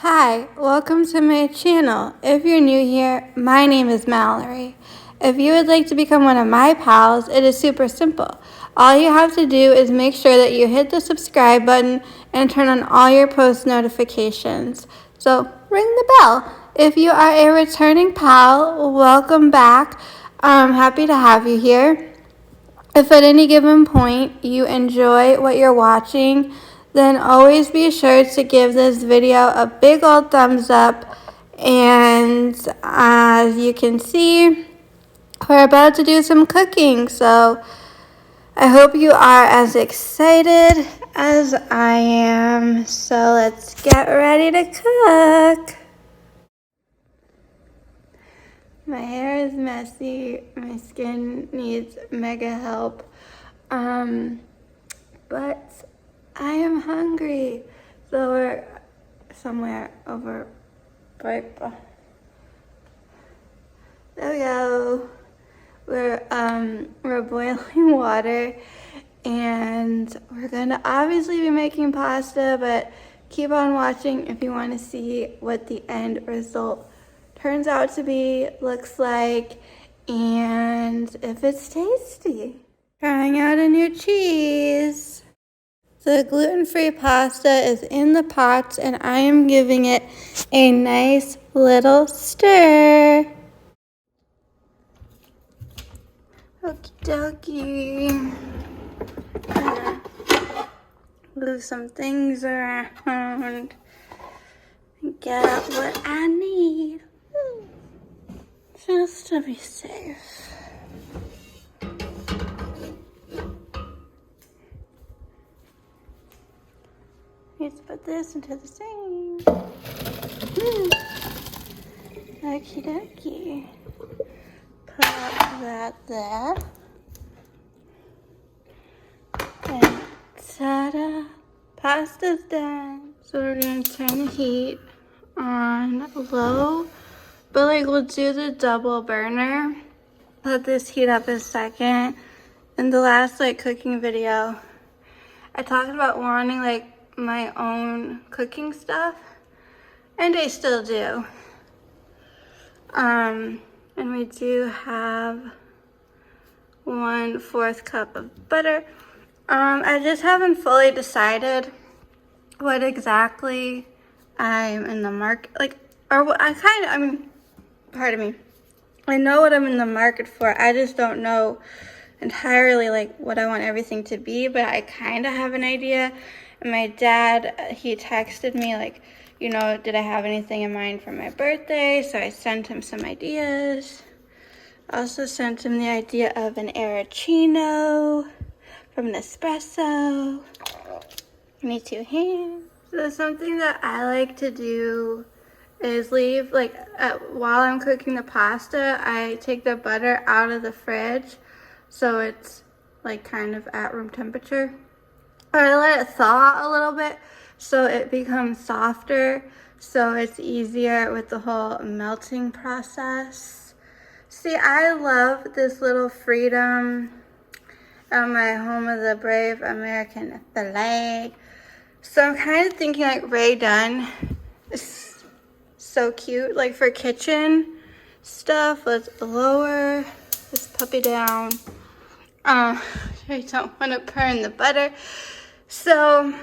Hi, welcome to my channel. If you're new here, my name is Mallory. If you would like to become one of my pals, it is super simple. All you have to do is make sure that you hit the subscribe button and turn on all your post notifications. So ring the bell. If you are a returning pal, welcome back. I'm happy to have you here. If at any given point you enjoy what you're watching, then always be sure to give this video a big old thumbs up. And as you can see, we're about to do some cooking. So I hope you are as excited as I am. So let's get ready to cook. My hair is messy. My skin needs mega help. But I am hungry. So we're somewhere over right. There we go. We're boiling water, and we're gonna obviously be making pasta, but keep on watching if you want to see what the end result turns out to be, looks like, and if it's tasty. Trying out a new cheese. The gluten-free pasta is in the pot, and I am giving it a nice little stir. Okie dokie. Gonna move some things around and get what I need just to be safe. Need to put this into the sink. Okie dokie. Put that there. And ta-da! Pasta's done. So we're gonna turn the heat on low, but like we'll do the double burner. Let this heat up a second. In the last cooking video, I talked about wanting my own cooking stuff, and I still do. And we do have 1/4 cup of butter. I just haven't fully decided what exactly I'm in the market, or what pardon me. I know what I'm in the market for. I just don't know entirely what I want everything to be, but I kind of have an idea. And my dad, he texted me did I have anything in mind for my birthday? So I sent him some ideas. I also sent him the idea of an Arancino from Nespresso. I need 2 hands. So something that I like to do is leave, while I'm cooking the pasta, I take the butter out of the fridge so it's kind of at room temperature. Or I let it thaw a little bit so it becomes softer, so it's easier with the whole melting process. See, I love this little freedom at my home of the brave American flag. So I'm kind of thinking Ray Dunn is so cute, for kitchen stuff. Let's lower this puppy down. I don't want to burn the butter. So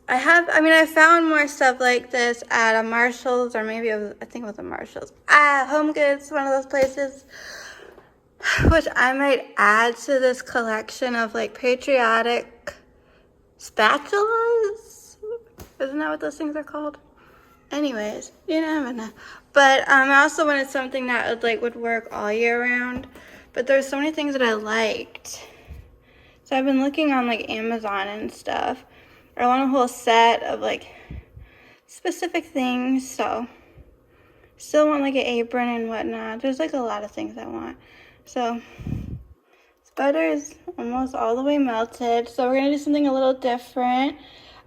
I found more stuff like this at a Marshall's, or maybe I think it was a Marshall's. Home Goods, one of those places, which I might add to this collection of patriotic spatulas. Isn't that what those things are called? Anyways, you never know. But I also wanted something that would work all year round. But there's so many things that I liked. So I've been looking on Amazon and stuff. I want a whole set of specific things. So still want an apron and whatnot. There's a lot of things I want. So this butter is almost all the way melted. So we're gonna do something a little different.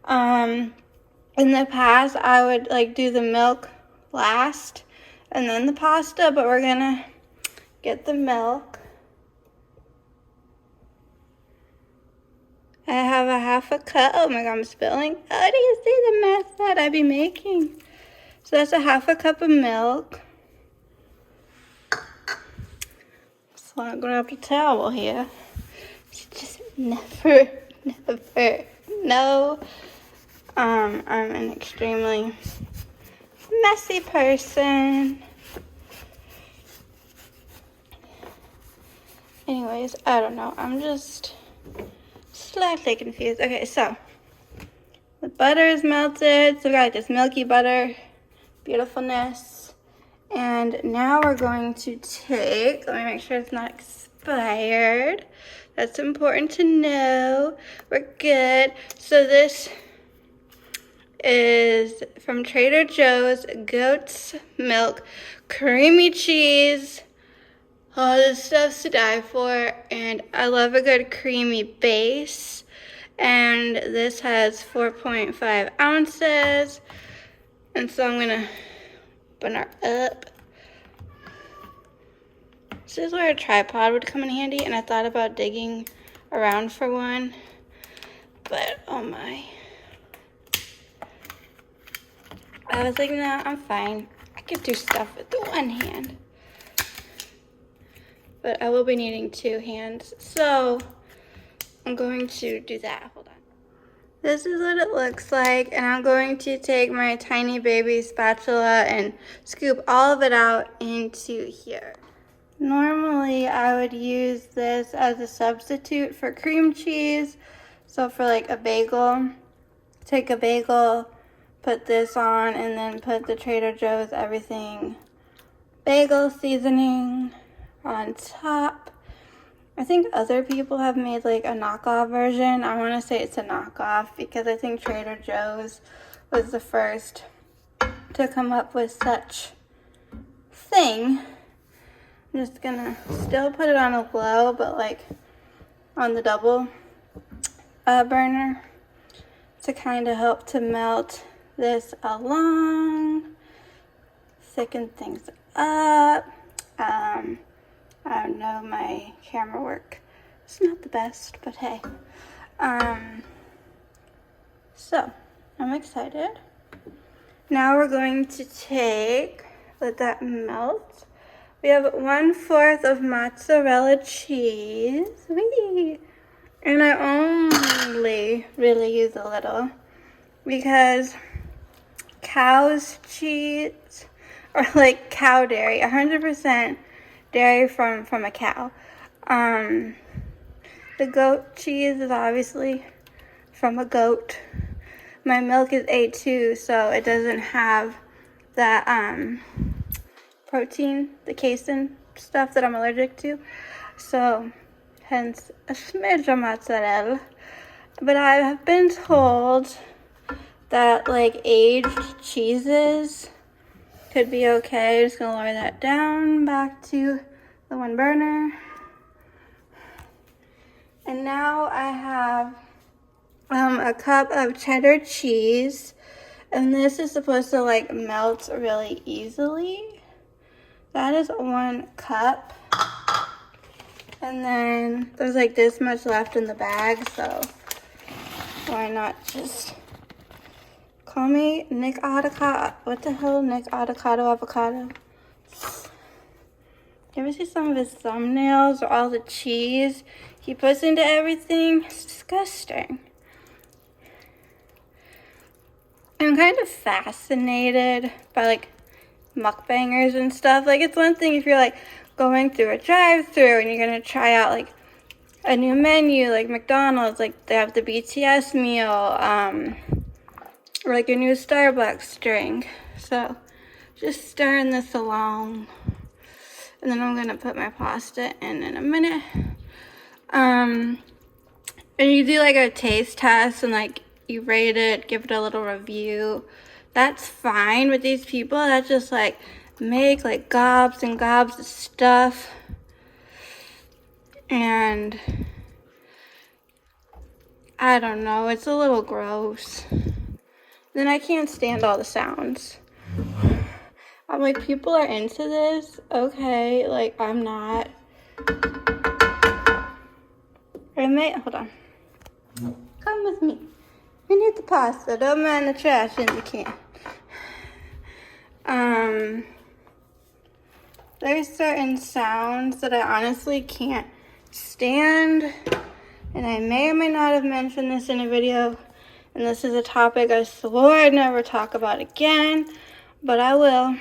In the past, I would do the milk last and then the pasta, but we're gonna get the milk. I have a 1/2 cup. Oh my god, I'm spilling. Oh, do you see the mess that I be making? So that's a half a cup of milk. So I'm gonna have to towel here. She just never know. I'm an extremely messy person. Anyways, I don't know. I'm just slightly confused. Okay, so the butter is melted. So we got like this milky butter beautifulness. And now we're going to take, let me make sure it's not expired. That's important to know. We're good. So this is from Trader Joe's goat's milk, creamy cheese. All this stuff's to die for, and I love a good creamy base. And this has 4.5 ounces. And so I'm gonna open her up. This is where a tripod would come in handy, and I thought about digging around for one, but oh my. I was like, no, I'm fine. I can do stuff with the one hand. But I will be needing two hands, so I'm going to do that. Hold on. This is what it looks like, and I'm going to take my tiny baby spatula and scoop all of it out into here. Normally, I would use this as a substitute for cream cheese. So for like a bagel, take a bagel, put this on, and then put the Trader Joe's everything bagel seasoning on top. I think other people have made like a knockoff version. I want to say it's a knockoff because I think Trader Joe's was the first to come up with such thing. I'm just gonna still put it on a low, but like on the double burner to kind of help to melt this along, thicken things up. I don't know, my camera work is not the best, but hey. So I'm excited. Now we're going to let that melt. We have 1/4 of mozzarella cheese. Whee! And I only really use a little because cow's cheese, or like cow dairy, 100% dairy from a cow. The goat cheese is obviously from a goat. My milk is A2, so it doesn't have that protein, the casein stuff that I'm allergic to. So hence a smidge of mozzarella. But I have been told that like aged cheeses could be okay. Just gonna lower that down back to the one burner. And now I have a cup of cheddar cheese, and this is supposed to like melt really easily. That is 1 cup. And then there's like this much left in the bag, so why not just call me Nick Avocado? What the hell, Nick Avocado? You ever see some of his thumbnails or all the cheese he puts into everything? It's disgusting. I'm kind of fascinated by like mukbangers and stuff. Like, it's one thing if you're like going through a drive-thru and you're gonna try out like a new menu, like McDonald's, like they have the BTS meal, or like a new Starbucks drink. So just stirring this along, and then I'm gonna put my pasta in a minute. And you do like a taste test and like you rate it, give it a little review. That's fine with these people that just like make like gobs and gobs of stuff. And I don't know, it's a little gross. Then I can't stand all the sounds. I'm like, people are into this? Okay, like I'm not. Hold on. Come with me. We need the pasta. Don't mind the trash in the can. There's certain sounds that I honestly can't stand, and I may or may not have mentioned this in a video, and this is a topic I swore I'd never talk about again, but I will.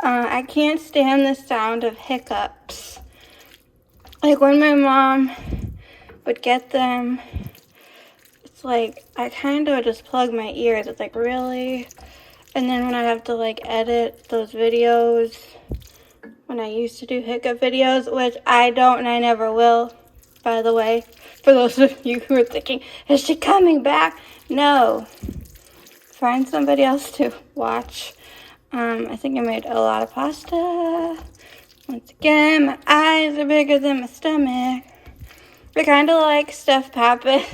I can't stand the sound of hiccups. Like when my mom would get them, it's like I kind of just plug my ears. It's like, really? And then when I have to like edit those videos, when I used to do hiccup videos, which I don't and I never will, by the way, for those of you who are thinking, is she coming back? No. Find somebody else to watch. I think I made a lot of pasta. Once again, my eyes are bigger than my stomach. I kind of like Steph Pappas,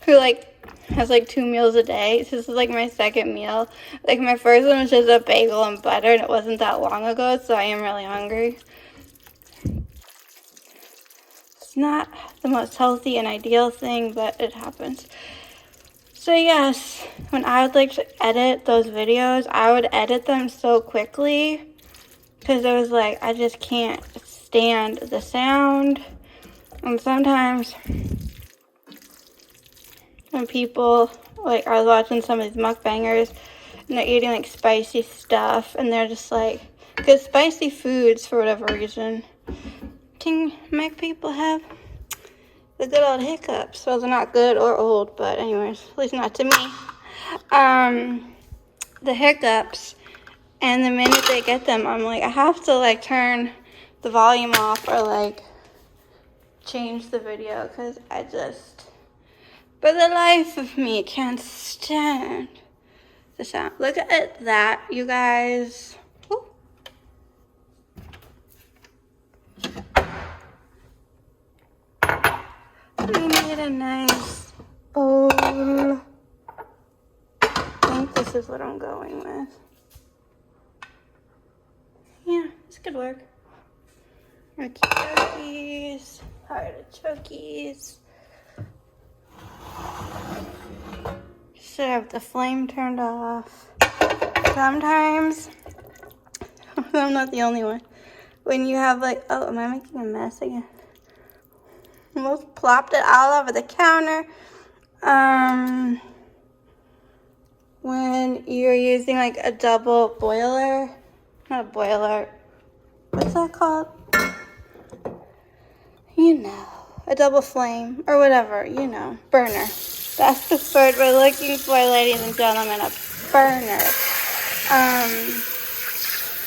who like has like 2 meals a day. This is like my second meal. Like my first one was just a bagel and butter, and it wasn't that long ago, so I am really hungry. It's not the most healthy and ideal thing, but it happens. So yes, when I would like to edit those videos, I would edit them so quickly because it was like, I just can't stand the sound. And sometimes when people, like, I was watching some of these mukbangers and they're eating like spicy stuff and they're just like, because spicy foods, for whatever reason, can make people have the good old hiccups. Well, they're not good or old, but anyways, at least not to me. The hiccups, and the minute they get them, I'm like, I have to like turn the volume off or like change the video because I just, for the life of me, can't stand the sound. Look at that, you guys. Woo. We made a nice bowl. I think this is what I'm going with. Yeah, this could work. Artichokes, artichokes. Should have the flame turned off. Sometimes, I'm not the only one. When you have like, oh, am I making a mess again? Almost plopped it all over the counter. When you're using like a double boiler, not a boiler, what's that called? You know, a double flame or whatever, you know, burner. That's the word we're looking for, ladies and gentlemen, a burner.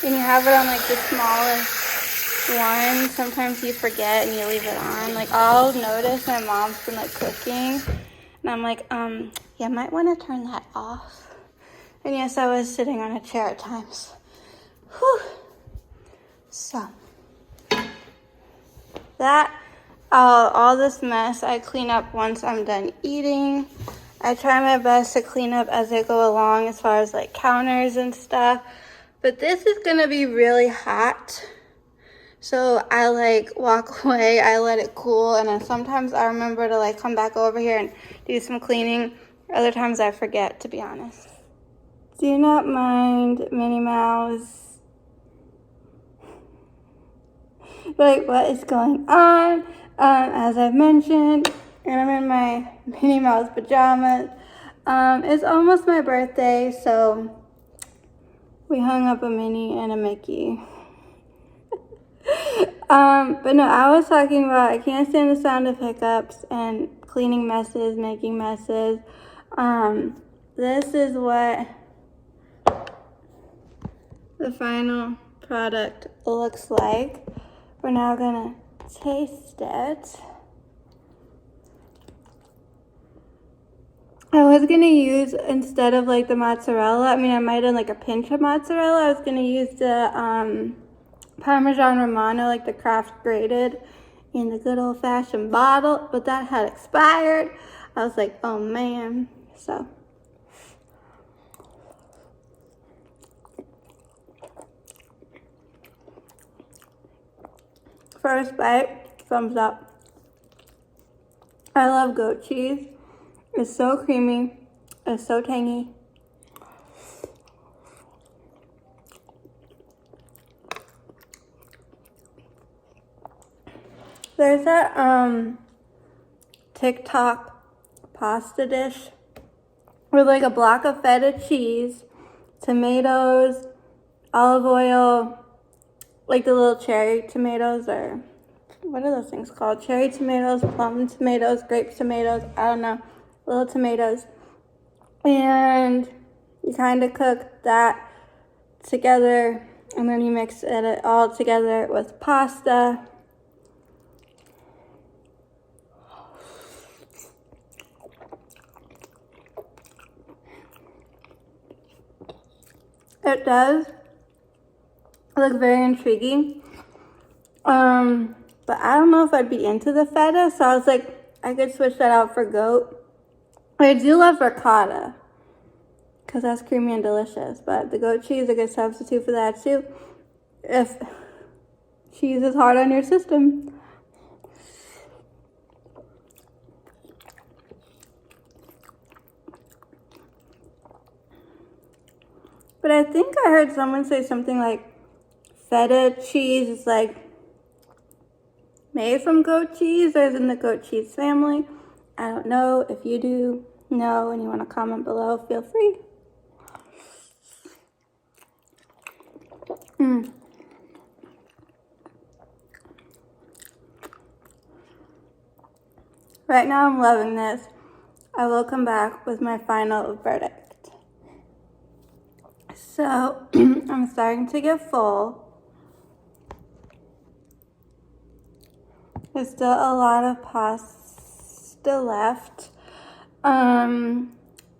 When you have it on like the smallest one, sometimes you forget and you leave it on. Like I'll notice my mom's been like cooking and I'm like, yeah, might want to turn that off. And yes, I was sitting on a chair at times. Whew. So that, all this mess I clean up once I'm done eating. I try my best to clean up as I go along as far as like counters and stuff. But this is gonna be really hot. So I like walk away, I let it cool, and then sometimes I remember to like come back over here and do some cleaning. Other times I forget, to be honest. Do not mind Minnie Mouse. Like, what is going on? As I've mentioned, and I'm in my Minnie Mouse pajamas. It's almost my birthday, so we hung up a Minnie and a Mickey. But no, I was talking about I can't stand the sound of hiccups and cleaning messes, making messes. This is what the final product looks like. We're now gonna taste it. I was gonna use, instead of like the mozzarella, I mean I might have like a pinch of mozzarella, I was gonna use the Parmesan Romano, like the Kraft grated in the good old-fashioned bottle, but that had expired. I was like, oh man. So first bite, thumbs up. I love goat cheese. It's so creamy. It's so tangy. There's that TikTok pasta dish with like a block of feta cheese, tomatoes, olive oil, like the little cherry tomatoes, or what are those things called? Cherry tomatoes, plum tomatoes, grape tomatoes, I don't know, little tomatoes. And you kind of cook that together, and then you mix it all together with pasta. It does look very intriguing. But I don't know if I'd be into the feta, so I was like, I could switch that out for goat. I do love ricotta, because that's creamy and delicious, but the goat cheese is a good substitute for that too, if cheese is hard on your system. But I think I heard someone say something like feta cheese is like made from goat cheese or is in the goat cheese family. I don't know. If you do know and you want to comment below, feel free. Right now I'm loving this. I will come back with my final verdict. So I'm starting to get full. There's still a lot of pasta left.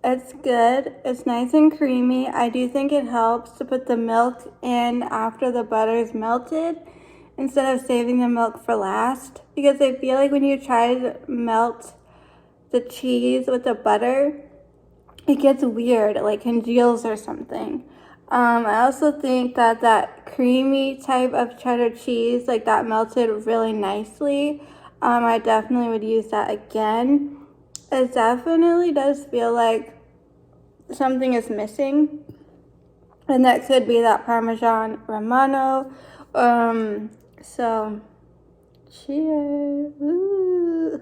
It's good. It's nice and creamy. I do think it helps to put the milk in after the butter is melted instead of saving the milk for last, because I feel like when you try to melt the cheese with the butter, it gets weird, it like congeals or something. I also think that that creamy type of cheddar cheese, like that melted really nicely. I definitely would use that again. It definitely does feel like something is missing, and that could be that Parmesan Romano. So cheers. Ooh.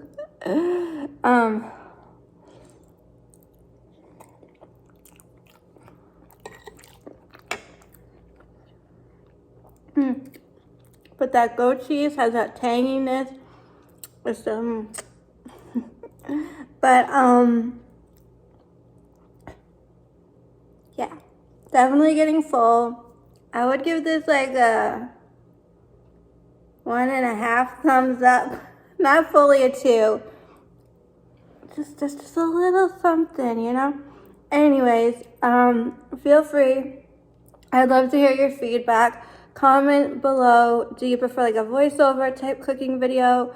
But that goat cheese has that tanginess. It's but yeah, definitely getting full. I would give this like a 1.5 thumbs up. Not fully a 2. Just a little something, you know? Anyways, feel free. I'd love to hear your feedback. Comment below. Do you prefer like a voiceover type cooking video?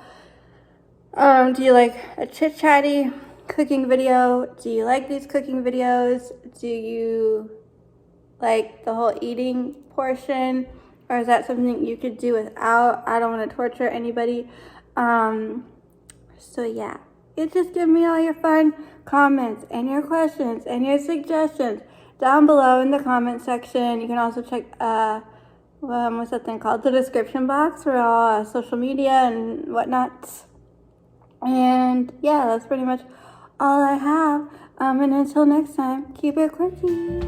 Do you like a chit-chatty cooking video? Do you like these cooking videos? Do you like the whole eating portion? Or is that something you could do without? I don't want to torture anybody. So yeah, just give me all your fun comments and your questions and your suggestions down below in the comment section. You can also check, what's that thing called? The description box for all social media and whatnot. And yeah, that's pretty much all I have. And until next time, keep it quirky.